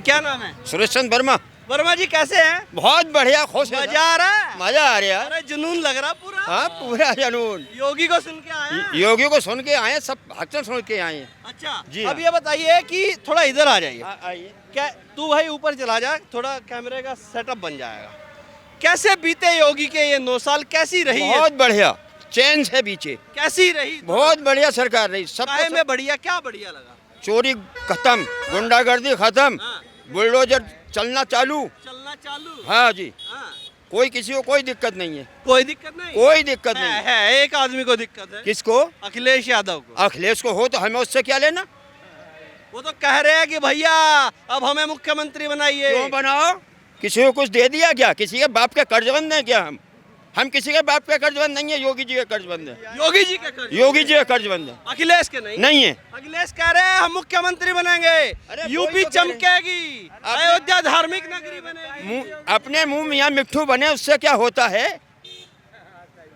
क्या नाम है? सुरेश चंद्र वर्मा। वर्मा जी कैसे हैं? बहुत बढ़िया, खुश है, मजा आ रहा है? मजा आ रहा है। अरे जुनून लग रहा पूरा। हाँ, पूरा जुनून। योगी को सुन के आए हैं? योगी को सुन के आए, सब भक्तन सुन के आए हैं। अच्छा जी अब हाँ। ये बताइए कि थोड़ा इधर आ जाइए। आइए। क्या तू भाई ऊपर चला जा, थोड़ा कैमरे का सेटअप बन जाएगा। कैसे बीते योगी के ये 9 साल, कैसी रही है? बहुत बढ़िया, चैन से बीचे, कैसी रही? बहुत बढ़िया सरकार रही। सब काहे में बढ़िया, क्या बढ़िया लगा? चोरी खत्म, गुंडागर्दी खत्म, हाँ। बुलडोजर चलना चालू। चलना चालू। हाँ जी, हाँ। कोई किसी को कोई दिक्कत नहीं है, कोई दिक्कत नहीं? कोई दिक्कत नहीं। है एक आदमी को दिक्कत है। किसको? अखिलेश यादव को। अखिलेश को हो तो हमें उससे क्या लेना? वो तो कह रहे हैं कि भैया अब हमें मुख्यमंत्री बनाइए। क्यों बनाओ? किसी को कुछ दे दिया क्या? किसी के बाप के कर्जबंद है क्या? हम किसी के बाप के कर्जबंद नहीं है, योगी जी के कर्जबंद है। योगी जी के कर, योगी जी के कर्जबंद है, अखिलेश के नहीं? नहीं है। अखिलेश कह रहे हैं हम मुख्यमंत्री बनेंगे, अरे यूपी वही तो कह रहे हैं। चमकेगी, अयोध्या धार्मिक नगरी बनेगी। अपने मुंह मियां मिट्ठू बने, उससे क्या होता है?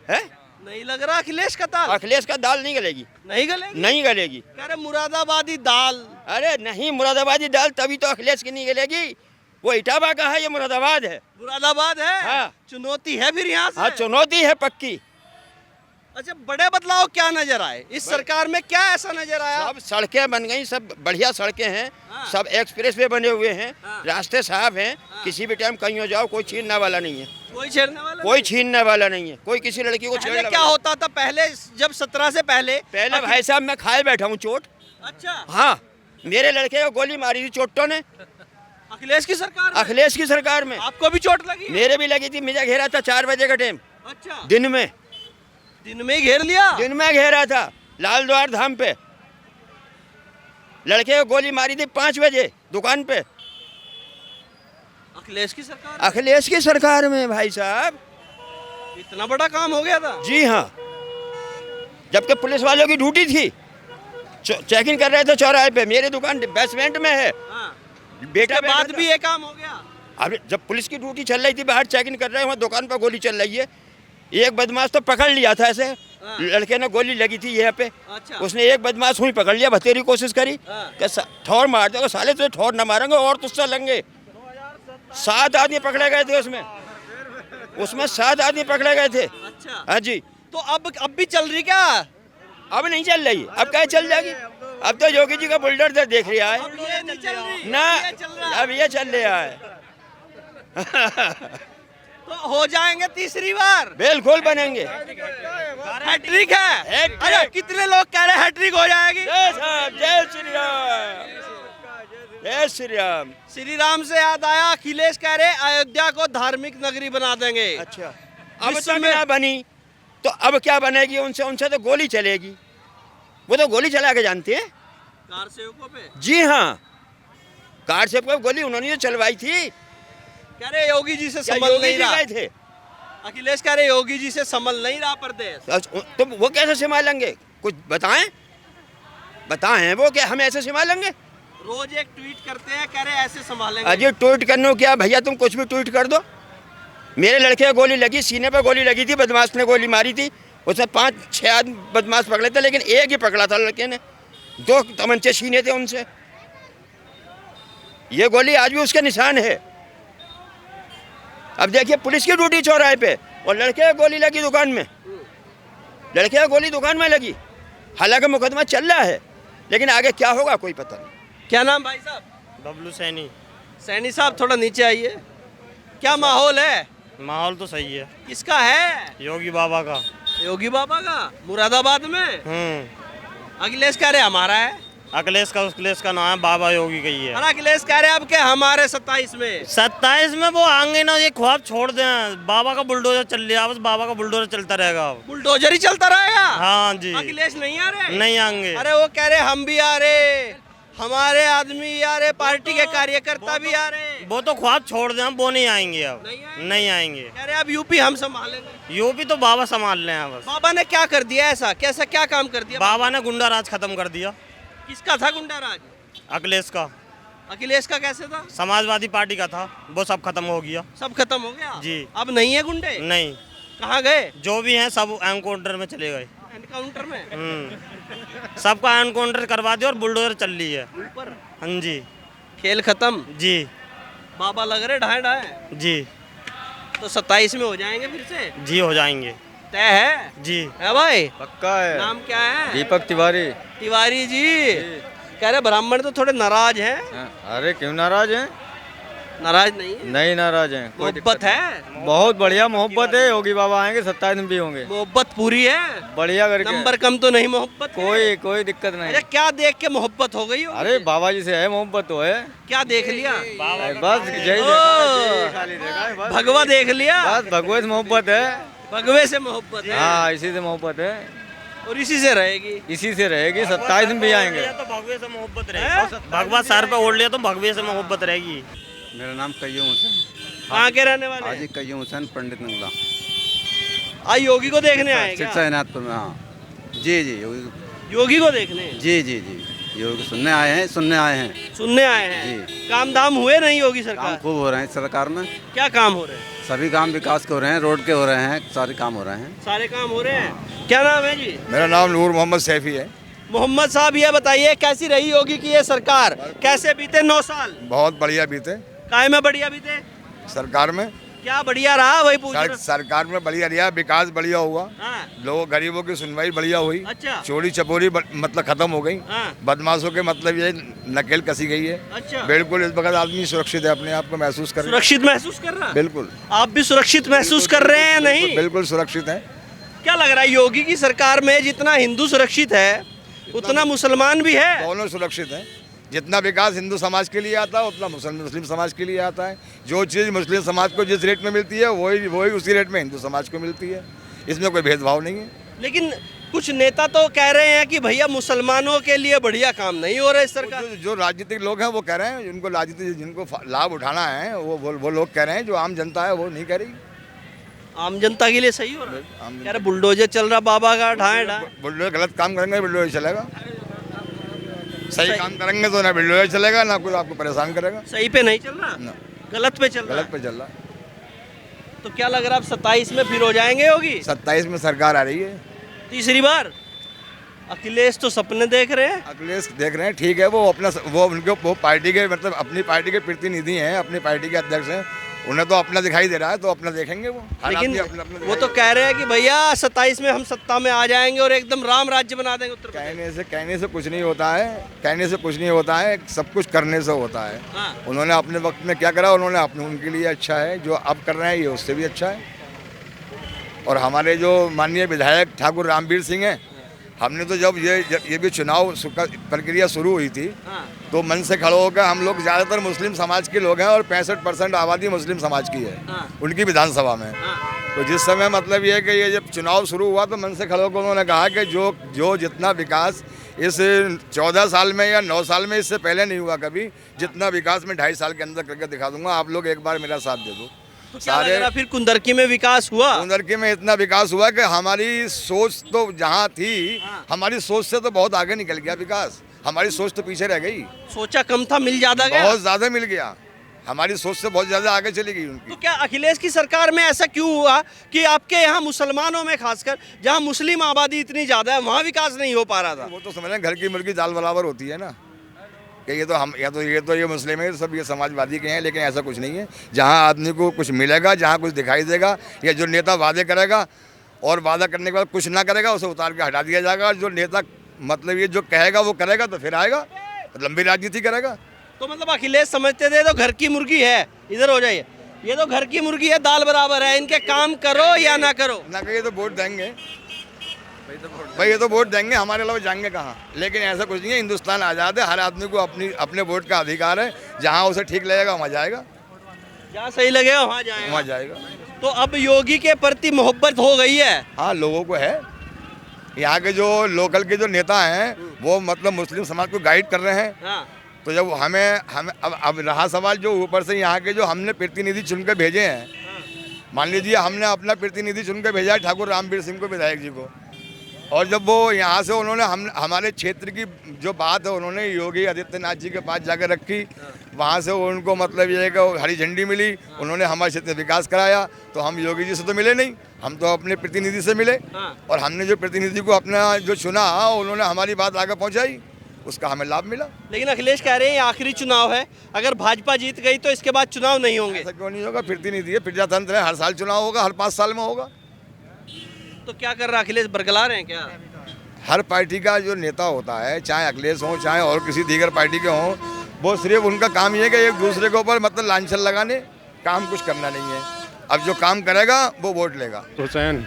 है? नहीं लग रहा अखिलेश का ताल? अखिलेश का दाल नहीं गलेगी, नहीं गलेगी? नहीं गलेगी। कह रहे मुरादाबादी दाल। अरे नहीं, मुरादाबादी दाल तभी तो अखिलेश की नहीं गलेगी। वो इटावा का है, ये मुरादाबाद है। मुरादाबाद है? हाँ। चुनौती है फिर यहाँ से? हाँ, चुनौती है पक्की। अच्छा बड़े बदलाव क्या नजर आए इस सरकार में, क्या ऐसा नजर आया? सब सड़कें बन गई, सब बढ़िया सड़कें हैं। हाँ। सब एक्सप्रेस वे बने हुए हैं। हाँ। रास्ते साफ हैं। हाँ। किसी भी टाइम कहीं हो जाओ, कोई छीनने वाला नहीं है। कोई छेड़ने वाला कोई छीनने वाला नहीं है। कोई किसी लड़की को पहले छेड़ने क्या वाला होता था? पहले जब 17 से पहले पहले भाई साहब मैं खाए बैठा हूँ चोट। अच्छा हाँ, मेरे लड़के को गोली मारी थी चोटों ने, अखिलेश की सरकार में? अखिलेश की सरकार में। आपको भी चोट लगी? मेरे भी लगी थी, मुझे घेरा था 4 बजे का टाइम, अच्छा दिन में। दिन में ही घेर लिया? दिन में घेरा था लाल द्वार धाम पे। लड़के को गोली मारी थी 5 बजे दुकान पे। अखिलेश की सरकार? अखिलेश की सरकार में भाई साहब। इतना बड़ा काम हो गया था? जी हाँ, जबकि पुलिस वालों की ड्यूटी थी, चेकिंग कर रहे थे चौराहे पे। मेरी दुकान बेसमेंट में है। हाँ। बेटा उसके बाद भी ये काम हो गया? अब जब पुलिस की ड्यूटी चल रही थी, बाहर चेकिंग कर रहे हैं, वहाँ दुकान पर गोली चल रही है। एक बदमाश तो पकड़ लिया था ऐसे। हाँ। लड़के ने गोली लगी थी यहाँ पे। अच्छा। उसने एक बदमाश हुई पकड़ लिया, भतेरी कोशिश करी हाँ। कि ठौर मार दो। साले तुझे ठौर न मारेंगे और तुझसे लेंगे। 7 आदमी पकड़े गए थे उसमें 7 आदमी पकड़े गए थे। अच्छा हाँ जी। तो अब भी चल रही क्या? अब नहीं चल रही, अब क्या चल जाएगी? अब तो योगी जी का बुलडोजर देख रहा है अब ये नहीं चल रही? ना, ये चल रहा है। अब ये चल रहा है। तो हो जाएंगे तीसरी बार? बिल्कुल बनेंगे। हैट्रिक है? हैट्रिक। अरे कितने लोग कह रहे हैं हैट्रिक हो जाएगी? जय साहब, जय श्री राम, जय श्री राम। श्री राम से याद आया, अखिलेश कह रहे अयोध्या को धार्मिक नगरी बना देंगे। अच्छा, अब विश्व तक में- ना बनी तो अब क्या बनेगी? उनसे तो गोली चलेगी। वो तो गोली चला के जानते हैं। कार सेवकों पे? जी हाँ, कार से गोली उन्होंने जो चलवाई थी। कह रहे योगी जी से क्या संभल योगी नहीं जी रहा? गए थे? अखिलेश कह रहे योगी जी से संभल नहीं रहा प्रदेश। तो वो कैसे संभालेंगे? कुछ बताएं, बताएं वो क्या हम ऐसे संभालेंगे? रोज एक ट्वीट करते हैं, कह रहे ऐसे संभालेंगे। अजय ट्वीट करने को क्या भैया, तुम कुछ भी ट्वीट कर दो। मेरे लड़के को गोली लगी, सीने पे गोली लगी थी, बदमाश ने गोली मारी थी। उसमें 5-6 आदमी बदमाश पकड़े थे, लेकिन एक ही पकड़ा था लड़के ने। 2 तमंचे छीने थे उनसे। ये गोली आज भी उसके निशान है। अब देखिए, पुलिस की ड्यूटी चौराहे पे और लड़के को गोली लगी दुकान में। लड़के को गोली दुकान में लगी। हालांकि मुकदमा चल रहा है, लेकिन आगे क्या होगा कोई पता नहीं। क्या नाम भाई साहब? बबलू सैनी। सैनी साहब थोड़ा नीचे आइए। क्या माहौल है? माहौल तो सही है, किसका है? योगी बाबा का। योगी बाबा का? मुरादाबाद में? अखिलेश कह रहे हमारा है। अखिलेश का नाम है, बाबा योगी का ही है। और अखिलेश कह रहे अब के हमारे 27 में। 27 में वो आएंगे ना, ये ख्वाब छोड़ दें। बाबा का बुलडोजर चल रहा, बस बाबा का बुलडोजर चलता रहेगा अब। बुलडोजर ही चलता रहेगा? हाँ जी। अखिलेश नहीं आ रहे? नहीं आएंगे। अरे वो कह रहे हम भी आ रहे, हमारे आदमी आ रहे, पार्टी के कार्यकर्ता भी आ रहे। वो तो ख्वाब छोड़ दें, वो नहीं आएंगे अब। नहीं आएंगे। कह रहे अब यूपी हम संभालेंगे। यूपी तो बाबा संभाल रहे हैं बस। बाबा ने क्या कर दिया ऐसा? कैसा क्या काम कर दिया? बाबा ने गुंडा राज खत्म कर दिया। किसका था गुंडा राज? अखिलेश का। अखिलेश का कैसे था? समाजवादी पार्टी का था, वो सब खत्म हो गया। सब खत्म हो गया? जी। अब नहीं है गुंडे? नहीं, कहाँ गए? जो भी हैं सब एनकाउंटर में चले गए। एनकाउंटर में? सबका एनकाउंटर करवा दिया और बुलडोजर चल रही है। ऊपर? हाँ जी। खेल खत्म। जी बाबा लग रहे ढाए ढाए। जी तो 27 में हो जाएंगे फिर से, जी हो जाएंगे तय है। जी। है भाई, पक्का है। नाम क्या है? दीपक तिवारी। तिवारी जी। कह रहे ब्राह्मण तो थोड़े नाराज हैं। अरे क्यों नाराज हैं? नाराज नहीं है, नहीं नाराज हैं, कोई मोहब्बत दिक्कत है। नहीं। बहुत बढ़िया मोहब्बत है। योगी बाबा आएंगे 27 में भी होंगे। मोहब्बत पूरी है, बढ़िया करके। नंबर कम तो नहीं मोहब्बत के? कोई दिक्कत नहीं। अच्छा, क्या देख के मोहब्बत हो गई होगी? अरे बाबा जी से है मोहब्बत तो है। क्या देख लिया? बस यही देखा है, बस। भगवा देख लिया? बस भगवत मोहब्बत है। भगवे से मोहब्बत है। हाँ इसी से मोहब्बत है, और इसी से रहेगी। इसी से रहेगी। 27 में भी आएंगे। तो भगवे से मोहब्बत रहेगी। भगवा सर पे ओढ़ लिया तो भगवे से मोहब्बत रहेगी। मेरा नाम कय्यूम हुसैन। कहाँ के रहने वाले हाजी हैं? कय्यूम हुसैन, पंडित नंगला, आज योगी को देखने आए सिरसा क्या? इनायतपुर में। हाँ जी जी योगी, योगी को देखने जी जी जी योगी सुनने आए हैं, सुनने आए हैं। काम धाम हुए नहीं योगी काम सरकार? खूब हो रहे हैं सरकार में। क्या काम हो रहे हैं? सभी काम विकास के हो रहे हैं, रोड के हो रहे हैं, सारे काम हो रहे हैं। सारे काम हो रहे हैं। क्या नाम है जी? मेरा नाम नूर मोहम्मद सैफी है। मोहम्मद साहब, ये बताइए कैसी रही योगी की ये सरकार? कैसे बीते 9 साल? बहुत बढ़िया बीते काय में बढ़िया बीते? सरकार में। क्या बढ़िया रहा वही पूछ रहा। सरकार में बढ़िया रहा, विकास बढ़िया हुआ, हाँ, लोगों गरीबों की सुनवाई बढ़िया हुई। अच्छा। चोरी चपोरी मतलब खत्म हो गई। हाँ, बदमाशों के मतलब ये नकेल कसी गई है। अच्छा। बिल्कुल इस वक्त आदमी सुरक्षित है, अपने आप को महसूस कर रहा है। सुरक्षित महसूस कर रहा? बिल्कुल आप भी सुरक्षित महसूस कर रहे हैं? नहीं, बिल्कुल सुरक्षित है। क्या लग रहा है योगी की सरकार में जितना हिंदू सुरक्षित है उतना मुसलमान भी है? दोनों सुरक्षित है। जितना विकास हिंदू समाज के लिए आता है उतना मुस्लिम समाज के लिए आता है। जो चीज़ मुस्लिम समाज को जिस रेट में मिलती है वही उसी रेट में हिंदू समाज को मिलती है। इसमें कोई भेदभाव नहीं है। लेकिन कुछ नेता तो कह रहे हैं कि भैया मुसलमानों के लिए बढ़िया काम नहीं हो रहा है इस सरकार। जो राजनीतिक लोग हैं वो कह रहे हैं, जिनको राजनीतिक जिनको लाभ उठाना है वो लोग कह रहे हैं। जो आम जनता है वो नहीं कह रही। आम जनता के लिए सही हो रहा है? कह रहे बुलडोजर चल रहा बाबा का, ढाए ढाए। बुलडोजर गलत काम करेंगे बुलडोजर चलेगा। सही काम करेंगे तो ना बुलडोजर चलेगा ना कोई आपको परेशान करेगा। सही पे नहीं चल रहा, ना। गलत पे चल रहा गलत है। पे चल रहा। तो क्या लग रहा है अब 27 में फिर हो जाएंगे योगी? 27 में सरकार आ रही है। तीसरी बार? अखिलेश तो सपने देख रहे हैं। अखिलेश देख रहे हैं, ठीक है। वो पार्टी के मतलब अपनी पार्टी के प्रतिनिधि हैं, अपनी पार्टी के अध्यक्ष हैं। उन्हें तो अपना दिखाई दे रहा है, तो अपना देखेंगे वो। हर लेकिन आदमी अपना वो तो कह रहे हैं कि भैया 27 में हम सत्ता में आ जाएंगे और एकदम राम राज्य बना देंगे उत्तर प्रदेश। कहने से कुछ नहीं होता है। कहने से कुछ नहीं होता है, सब कुछ करने से होता है। हाँ। उन्होंने अपने वक्त में क्या करा, उन्होंने अपने उनके लिए अच्छा है। जो अब कर रहे हैं ये उससे भी अच्छा है। और हमारे जो माननीय विधायक ठाकुर रामवीर सिंह हैं, हमने तो जब ये भी चुनाव प्रक्रिया शुरू हुई थी हाँ। तो मन से खड़े होकर हम लोग ज़्यादातर मुस्लिम समाज के लोग हैं और 65% आबादी मुस्लिम समाज की है। हाँ। उनकी विधानसभा में। हाँ। तो जिस समय मतलब ये कि ये जब चुनाव शुरू हुआ तो मन से खड़े होकर उन्होंने कहा कि जो जितना विकास इस 14 साल में या 9 साल में इससे पहले नहीं हुआ कभी, जितना विकास मैं 2.5 साल के अंदर करके दिखा दूंगा। आप लोग एक बार मेरा साथ दे दो। तो क्या लग रहा फिर कुंदरकी में विकास हुआ? कुंदरकी में इतना विकास हुआ कि हमारी सोच तो जहाँ थी, हमारी सोच से तो बहुत आगे निकल गया विकास। हमारी सोच तो पीछे रह गई। सोचा कम था, मिल ज्यादा गया। बहुत ज़्यादा मिल गया। हमारी सोच से बहुत ज़्यादा आगे चली गई उनकी। तो क्या अखिलेश की सरकार में ऐसा क्यों हुआ कि आपके यहाँ मुसलमानों में खासकर जहाँ मुस्लिम आबादी इतनी ज्यादा है वहाँ विकास नहीं हो पा रहा था? वो तो समझ लें घर की मुर्गी दाल बराबर होती है ना, कि ये मुस्लिम है, सब ये समाजवादी के हैं। लेकिन ऐसा कुछ नहीं है। जहाँ आदमी को कुछ मिलेगा, जहाँ कुछ दिखाई देगा, या जो नेता वादे करेगा और वादा करने के बाद कुछ ना करेगा उसे उतार के हटा दिया जाएगा। जो नेता मतलब ये जो कहेगा वो करेगा तो फिर आएगा, तो लंबी राजनीति करेगा। तो मतलब अखिलेश समझते थे तो घर की मुर्गी है, इधर हो जाइए, ये तो घर की मुर्गी है, दाल बराबर है, इनके काम करो या ना करो। ना कहिए तो वोट देंगे भाई, ये तो वोट देंगे, हमारे अलावा जाएंगे कहाँ। लेकिन ऐसा कुछ नहीं है। हिंदुस्तान आज़ाद है, हर आदमी को अपने वोट का अधिकार है। जहाँ उसे ठीक लगेगा वहाँ जाएगा, जहाँ सही लगेगा वहाँ जाएगा। वहाँ जाएगा। तो अब योगी के प्रति मोहब्बत हो गई है? हाँ, लोगों को है। यहाँ के जो लोकल के जो नेता हैं वो मतलब मुस्लिम समाज को गाइड कर रहे हैं। हाँ। तो जब हमें अब रहा सवाल जो ऊपर से यहाँ के जो हमने प्रतिनिधि चुन के भेजे हैं, मान लीजिए हमने अपना प्रतिनिधि चुन के भेजा है ठाकुर रामवीर सिंह को, विधायक जी को, और जब वो यहाँ से उन्होंने हमारे क्षेत्र की जो बात है उन्होंने योगी आदित्यनाथ जी के पास जाकर रखी। वहाँ से उनको मतलब ये है कि हरी झंडी मिली, उन्होंने हमारे क्षेत्र में विकास कराया। तो हम योगी जी से तो मिले नहीं, हम तो अपने प्रतिनिधि से मिले। और हमने जो प्रतिनिधि को अपना जो चुना उन्होंने हमारी बात आगे पहुँचाई। उसका हमें लाभ मिला। लेकिन अखिलेश कह रहे हैं ये आखिरी चुनाव है, अगर भाजपा जीत गई तो इसके बाद चुनाव नहीं होंगे। ऐसा क्यों नहीं होगा? प्रतिनिधि है, प्रजातंत्र है, हर साल चुनाव होगा, हर 5 साल में होगा। तो क्या कर रहा है अखिलेश, बरगला रहे हैं क्या? हर पार्टी का जो नेता होता है, चाहे अखिलेश हो चाहे और किसी दीगर पार्टी के हों, वो सिर्फ उनका काम ये है कि एक दूसरे के ऊपर मतलब लांछन लगाने, काम कुछ करना नहीं है। अब जो काम करेगा वो वोट लेगा। हुसैन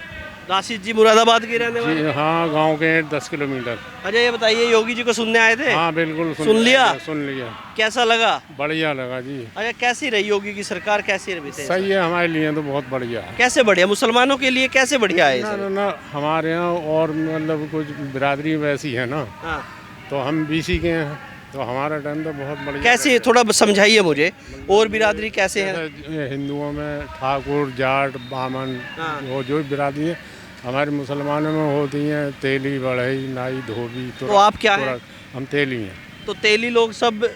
राशिद जी मुरादाबाद के रहने वाले। जी, हाँ, गांव के 10 किलोमीटर। अच्छा ये बताइए, योगी जी को सुनने आए थे? हाँ बिल्कुल सुन लिया? सुन लिया। कैसा लगा? बढ़िया लगा जी। अच्छा कैसी रही योगी की सरकार, कैसी रही? सही है, हमारे लिए तो बहुत बढ़िया है। कैसे बढ़िया? मुसलमानों के लिए कैसे बढ़िया है? ना ना ना, हमारे यहाँ और मतलब कुछ बिरादरी वैसी है ना, हाँ। तो हम बीसी के हैं, तो हमारा टाइम तो बहुत बढ़िया। कैसे, थोड़ा समझाइए मुझे, और बिरादरी कैसे है? जैसे हिंदुओं में ठाकुर, जाट, बामन, हाँ। वो जो बिरादरी है, हमारे मुसलमानों में होती हैं तेली, बढ़ई, नाई, धोबी। तो आप क्या हैं? हम तेली हैं। तो तेली लोग सब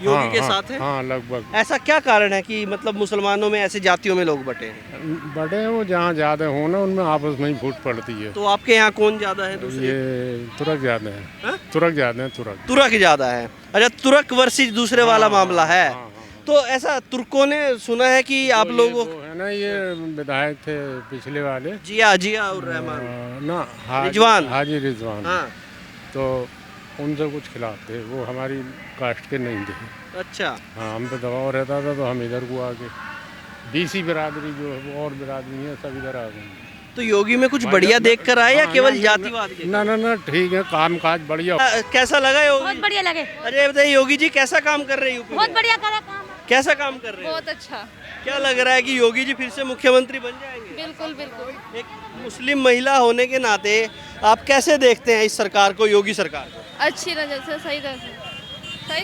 योगी के साथ हैं? हाँ लगभग। ऐसा क्या कारण है कि मतलब मुसलमानों में ऐसे जातियों में लोग बटे हैं? बड़े वो जहाँ ज़्यादा हो ना, उनमें आपस में ही फूट पड़ती है। तो आपके यहाँ कौन ज्यादा है? दूसरे ये तुरक ज़्यादा है। हाँ? तुरक ज़्यादा है, तुरक। तुर्क ज्यादा है। अच्छा, तुर्क वर्सेस दूसरे वाला मामला है। हाँ, हाँ। तो ऐसा तुर्कों ने सुना है कि आप लोगों वो है ना, ये विधायक थे पिछले वाले, जिया उर रहमान। ना रिजवान। हाजी रिजवान। हाँ। तो उनसे कुछ खिलाफ थे, वो हमारी कास्ट के नहीं थे। अच्छा। हाँ, हम पे दबाव रहता था तो हम इधर को आके, बीसी बिरादरी जो है वो और बिरादरी है, सब इधर आ गए। तो योगी में कुछ बढ़िया देख कर आए या हाँ, केवल ना, जातिवाद के? ना ना ना, ठीक है, काम काज बढ़िया। कैसा लगा योगी? बहुत बढ़िया लगे। अरे ये बताइए, योगी जी कैसा काम कर रहे हैं यूपी बहुत में? बढ़िया करा काम। कैसा काम कर रहे हैं? बहुत अच्छा। क्या लग रहा है कि योगी जी फिर से मुख्यमंत्री बन जाएंगे? बिल्कुल बिल्कुल। एक मुस्लिम महिला होने के नाते आप कैसे देखते हैं इस सरकार को, योगी सरकार को? अच्छी नजर से सही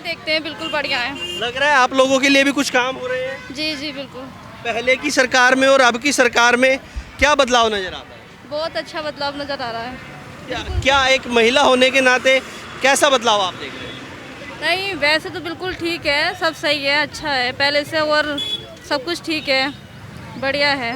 देखते हैं, बिल्कुल बढ़िया है। लग रहा है आप लोगों के लिए भी कुछ काम हो रहे हैं? जी जी बिल्कुल। पहले की सरकार में और अब की सरकार में क्या बदलाव नजर आता है? बहुत अच्छा बदलाव नजर आ रहा है। क्या एक महिला होने के नाते कैसा बदलाव आप देख रहे हैं? नहीं, वैसे तो बिल्कुल ठीक है, सब सही है, अच्छा है, पहले से और सब कुछ ठीक है, बढ़िया है।